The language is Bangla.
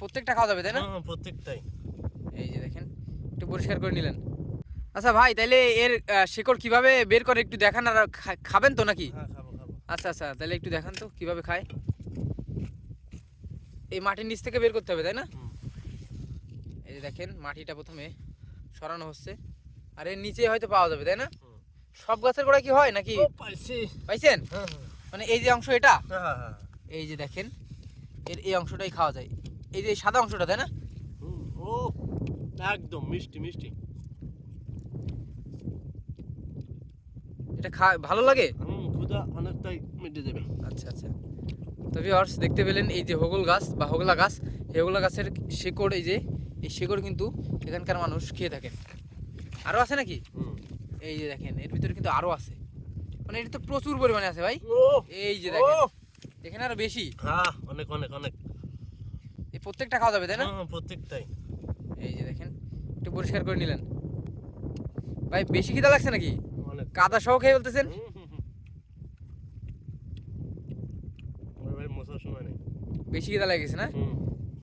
প্রত্যেকটা খাওয়া যাবে তাই না? হ্যাঁ প্রত্যেকটাই। এই যে দেখেন, একটু পরিষ্কার করে নিলেন। আচ্ছা ভাই, তাইলে এর শিকড় কিভাবে বের করে একটু দেখান, আর খাবেন তো নাকি? হ্যাঁ খাবো খাবো। আচ্ছা আচ্ছা, তাহলে একটু দেখান তো কিভাবে খায়। এই মাটির নিচ থেকে বের করতে হবে তাই না? এই যে দেখেন, মাটিটা প্রথমে সরানো হচ্ছে, আর এর নিচে হয়তো পাওয়া যাবে তাই না? সব গাছের গোড়ায় কি হয় নাকি? ও পাইছি। পাইছেন? হ্যাঁ মানে এই যে অংশ এটা, হ্যাঁ হ্যাঁ। এই যে দেখেন, এর এই অংশটাই খাওয়া যায়, এই যে সাদা অংশটা তাই না? ও একদম মিষ্টি মিষ্টি। এটা ভালো লাগে। ক্ষুধা অনেকটাই মিটে যাবে। আচ্ছা আচ্ছা, তো ভিউয়ার্স দেখতে পেলেন এই যে হোগল গাছ বা হোগলা গাছ, এই হোগলা গাছের শিকড়, এই যে এই শিকড় কিন্তু এখানকার মানুষ খেয়ে থাকেন। আরও আছে নাকি? এই যে দেখেন, এর ভিতরে কিন্তু আরও আছে, মানে এটা তো প্রচুর পরিমাণে আছে ভাই। ও এই যে দেখেন, এখানে আরো বেশি। হ্যাঁ অনেক অনেক অনেক। এই প্রত্যেকটা খাওয়া যাবে তাই না? হ্যাঁ প্রত্যেকটাই। এই যে দেখেন, একটু পরিষ্কার করে নিলেন। ভাই বেশি খিদা লাগছে নাকি? অনেক। কাদা সহ খেয়ে বলতেছেন? ভাই মশার সময় নেই। বেশি খিদা লেগেছে না?